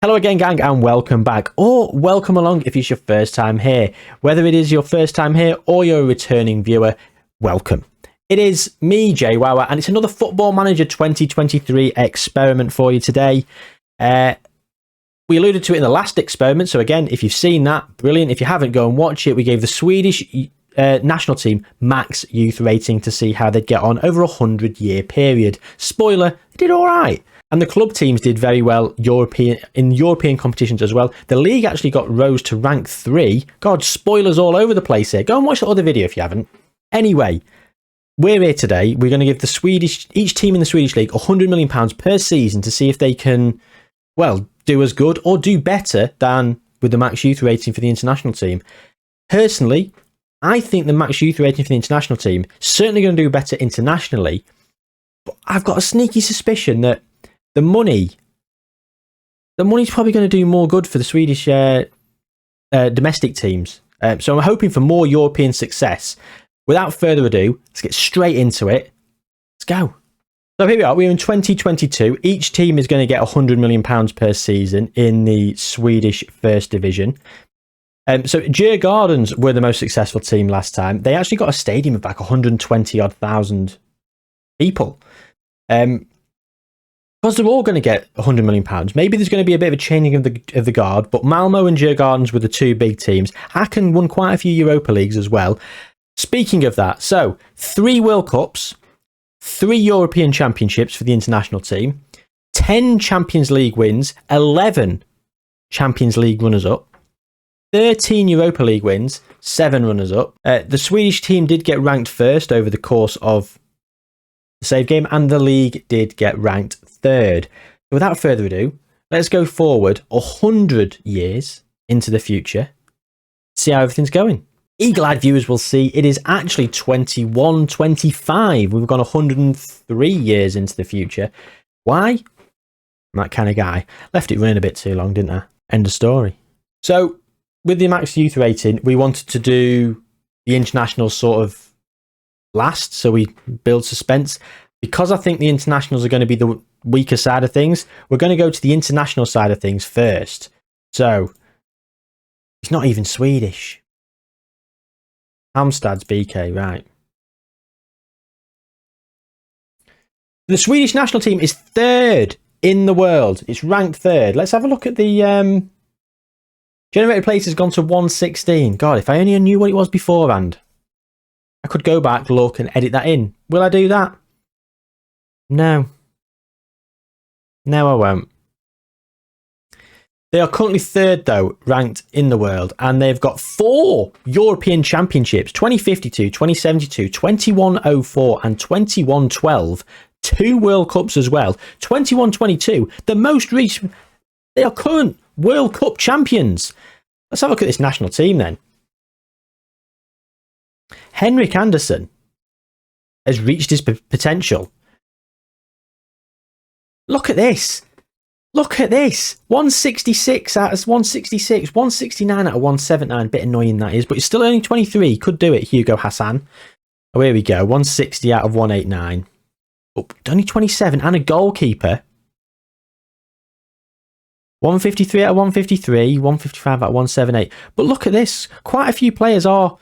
Hello again, gang, and welcome back, or welcome along if it's your first time here. Whether it is your first time here or you're a returning viewer, welcome. It is me, Jayhuahua, and it's another Football Manager 2023 experiment for you today. We alluded to it in the last experiment, so again, if you've seen that, brilliant. If you haven't, go and watch it. We gave the Swedish national team max youth rating to see how they'd get on over a 100-year period. Spoiler, they did all right. And the club teams did very well in European competitions as well. The league actually rose to rank 3. God, spoilers all over the place here. Go and watch the other video if you haven't. Anyway, we're here today. We're going to give each team in the Swedish league £100 million per season to see if they can, well, do as good or do better than with the max youth rating for the international team. Personally, I think the max youth rating for the international team is certainly going to do better internationally. But I've got a sneaky suspicion that the money's probably going to do more good for the Swedish domestic teams. So I'm hoping for more European success. Without further ado, let's get straight into it. Let's go. So here we are. We're in 2022. Each team is going to get £100 million per season in the Swedish First Division. So Djurgårdens were the most successful team last time. They actually got a stadium of like 120,000 people. Because they're all going to get £100 million. Maybe there's going to be a bit of a changing of the guard, but Malmo and Djurgårdens were the two big teams. Hacken won quite a few Europa Leagues as well. Speaking of that, so 3 World Cups, 3 European Championships for the international team, 10 Champions League wins, 11 Champions League runners-up, 13 Europa League wins, 7 runners-up. The Swedish team did get ranked first over the course of the save game, and the league did get ranked third. Without further ado, let's go forward 100 years into the future, see how everything's going. Eagle-eyed viewers will see it is actually 2125. We've gone 103 years into the future. Why? I'm that kind of guy. Left it running a bit too long, didn't I? End of story. So, with the max youth rating, we wanted to do the international sort of last, so we build suspense. Because I think the internationals are going to be the weaker side of things, we're going to go to the international side of things first. So, it's not even Swedish. Halmstad's BK, right. The Swedish national team is 3rd in the world. It's ranked 3rd. Let's have a look at the generated place has gone to 116. God, if I only knew what it was beforehand, I could go back, look, and edit that in. Will I do that? No. No, I won't. They are currently 3rd, though, ranked in the world, and they've got 4 European Championships, 2052, 2072, 2104, and 2112. 2 World Cups as well. 2122, the most recent. They are current World Cup champions. Let's have a look at this national team, then. Henrik Andersson has reached his potential. Look at this. Look at this. 166 out of 166. 169 out of 179. Bit annoying that is, but he's still only 23. Could do it, Hugo Hassan. Oh, here we go. 160 out of 189. Oh, only 27 and a goalkeeper. 153 out of 153. 155 out of 178. But look at this. Quite a few players are...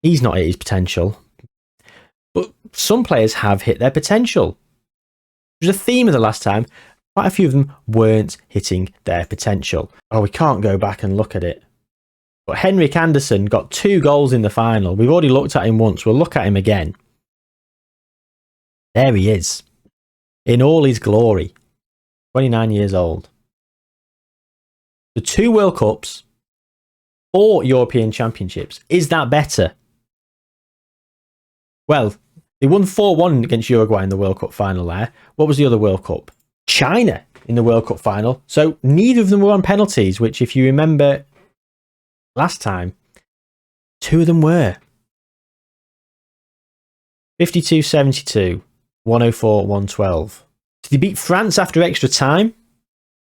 He's not at his potential. But some players have hit their potential. It was a theme of the last time. Quite a few of them weren't hitting their potential. Oh, we can't go back and look at it. But Henrik Andersson got 2 goals in the final. We've already looked at him once. We'll look at him again. There he is. In all his glory. 29 years old. The 2 World Cups. 4 European Championships. Is that better? Well, they won 4-1 against Uruguay in the World Cup final there. What was the other World Cup? China in the World Cup final. So neither of them were on penalties, which if you remember last time, 2 of them were. 52-72, 104-112. Did they beat France after extra time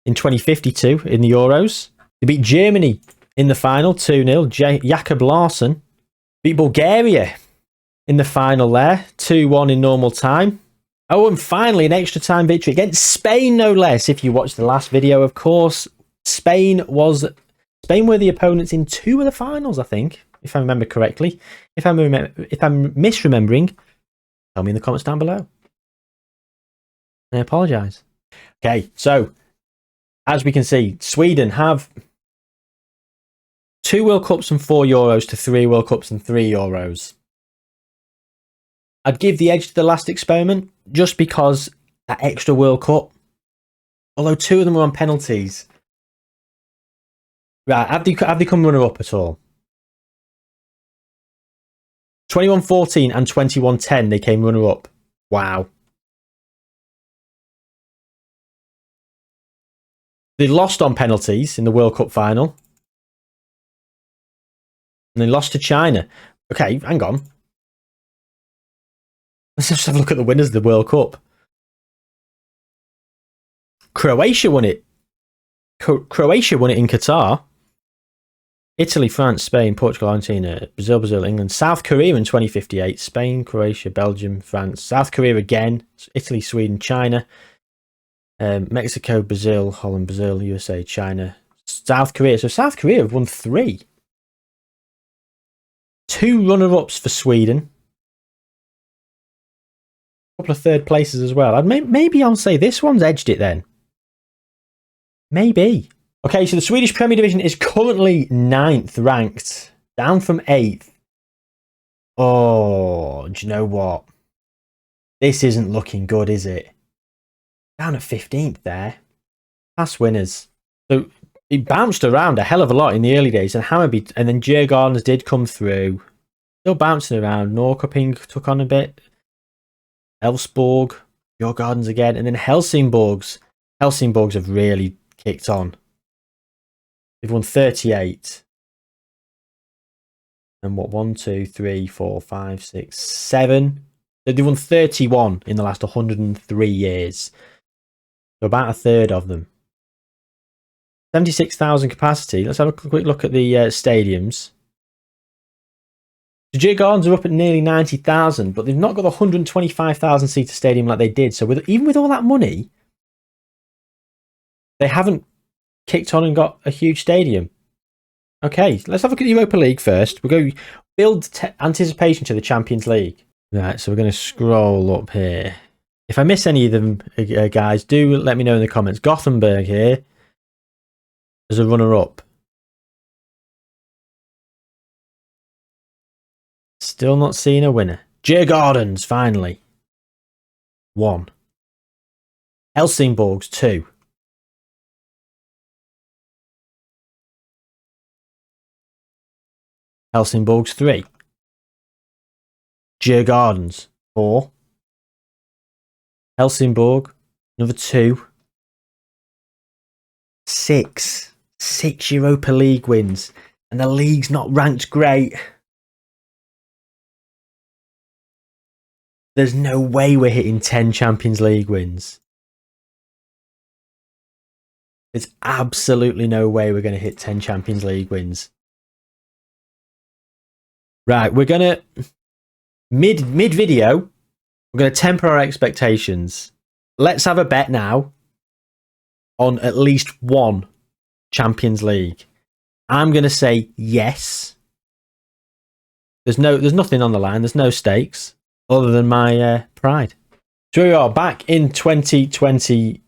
in 2052 in the Euros? They beat Germany in the final 2-0. Jakob Larsson beat Bulgaria in the final there, 2-1 in normal time. Oh, and finally, an extra time victory against Spain, no less. If you watched the last video, of course, Spain were the opponents in 2 of the finals, I think, if I remember correctly. If I'm misremembering, tell me in the comments down below. I apologise. Okay, so as we can see, Sweden have 2 World Cups and 4 Euros to 3 World Cups and 3 Euros. I'd give the edge to the last experiment just because that extra World Cup, although 2 of them were on penalties. Right, have they come runner-up at all? 21-14 and 21-10, they came runner-up. Wow. They lost on penalties in the World Cup final. And they lost to China. Okay, hang on. Let's just have a look at the winners of the World Cup. Croatia won it. Croatia won it in Qatar. Italy, France, Spain, Portugal, Argentina, Brazil, England, South Korea in 2058, Spain, Croatia, Belgium, France, South Korea again, Italy, Sweden, China, Mexico, Brazil, Holland, Brazil, USA, China, South Korea. So South Korea have won 3. 2 runner-ups for Sweden. A couple of 3rd places as well. Maybe I'll say this one's edged it then. Maybe. Okay, so the Swedish Premier Division is currently 9th ranked, down from 8th. Oh, do you know what? This isn't looking good, is it? Down at 15th there. Past winners. So it bounced around a hell of a lot in the early days, and Hammarby, and then Djurgårdens did come through. Still bouncing around. Norrköping took on a bit. Elfsborg, Djurgårdens again, and then Helsingborgs. Helsingborgs have really kicked on. They've won 38. And what, 1, 2, 3, 4, 5, 6, 7. They've won 31 in the last 103 years. So about a third of them. 76,000 capacity. Let's have a quick look at the stadiums. The Djurgårdens are up at nearly 90,000, but they've not got the 125,000 seater stadium like they did. So even with all that money, they haven't kicked on and got a huge stadium. Okay, let's have a look at the Europa League first. We'll go build anticipation to the Champions League. Right, so we're going to scroll up here. If I miss any of them, guys, do let me know in the comments. Gothenburg here as a runner-up. Still not seeing a winner. Djurgårdens, finally. 1. Helsingborgs, 2. Helsingborgs, 3. Djurgårdens, 4. Helsingborg, another 2. 6. 6 Europa League wins. And the league's not ranked great. There's no way we're hitting 10 Champions League wins. There's absolutely no way we're going to hit 10 Champions League wins. Right, we're going to, mid-video, we're going to temper our expectations. Let's have a bet now on at least 1 Champions League. I'm going to say yes. There's nothing on the line. There's no stakes other than my pride. So we are back in 2020,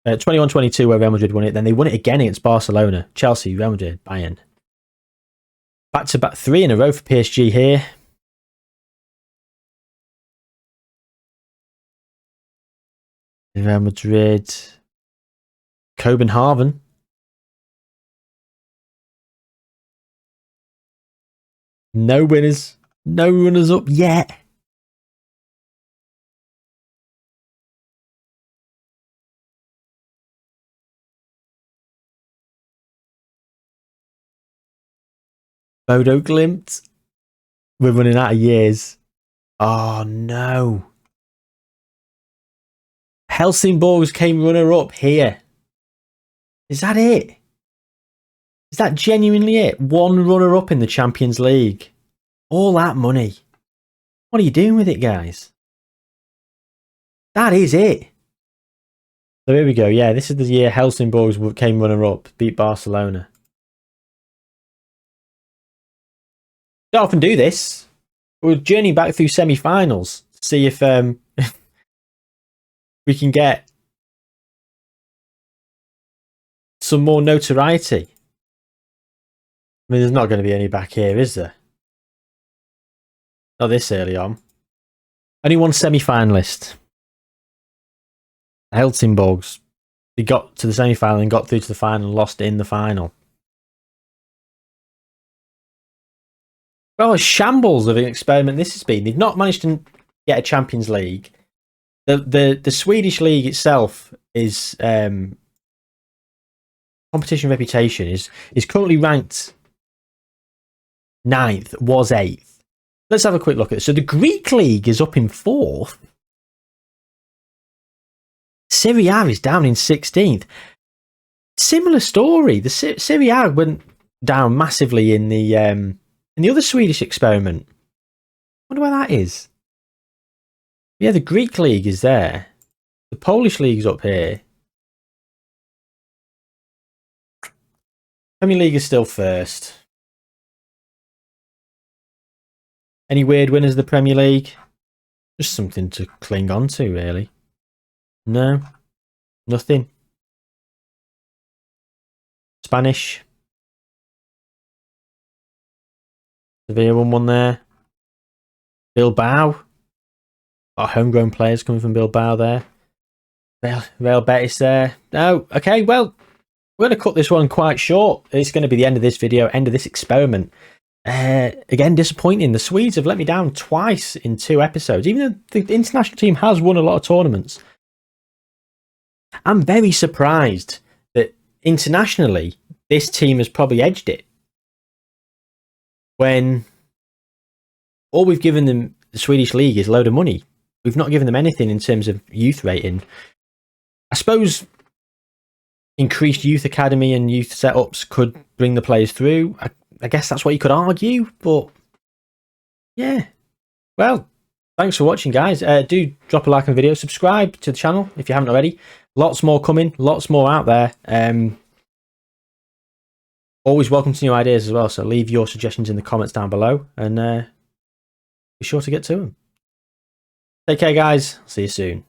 21-22 where Real Madrid won it. Then they won it again against Barcelona, Chelsea, Real Madrid, Bayern. Back-to-back 3 in a row for PSG here. Real Madrid, Copenhagen. No winners, no runners up yet. Bodo Glimt. We're running out of years. Oh no. Helsingborgs came runner-up here. Is that it? Is that genuinely it? 1 runner-up in the Champions League. All that money. What are you doing with it, guys? That is it. So here we go. Yeah, this is the year Helsingborg came runner-up, beat Barcelona. Don't often do this. We'll journey back through semi-finals, see if we can get some more notoriety. I mean, there's not going to be any back here, is there? Not this early on. Only one semi-finalist. Helsingborgs. They got to the semi-final and got through to the final and lost in the final. Well, a shambles of an experiment this has been. They've not managed to get a Champions League. The Swedish league itself is competition reputation is currently ranked 9th, was 8th. Let's have a quick look at it. So the Greek league is up in 4th. Serie A is down in 16th. Similar story. The Serie A went down massively in the other Swedish experiment. Wonder where that is. Yeah, the Greek league is there. The Polish league's up here. Premier League is still first. Any weird winners of the Premier League? Just something to cling on to, really. No, nothing. Spanish. Sevilla won one there. Bilbao. Our homegrown players coming from Bilbao there. Real Betis there. Oh, okay, well, we're going to cut this one quite short. It's going to be the end of this video, end of this experiment. Again, disappointing. The Swedes have let me down twice in 2 episodes, even though the international team has won a lot of tournaments. I'm very surprised that internationally, this team has probably edged it. When all we've given them, the Swedish league, is a load of money. We've not given them anything in terms of youth rating. I suppose increased youth academy and youth setups could bring the players through. I guess that's what you could argue, but yeah. Well, thanks for watching, guys. Do drop a like on the video, subscribe to the channel if you haven't already. Lots more coming, lots more out there. Always welcome to new ideas as well, so leave your suggestions in the comments down below, and be sure to get to them. Take care, guys. See you soon.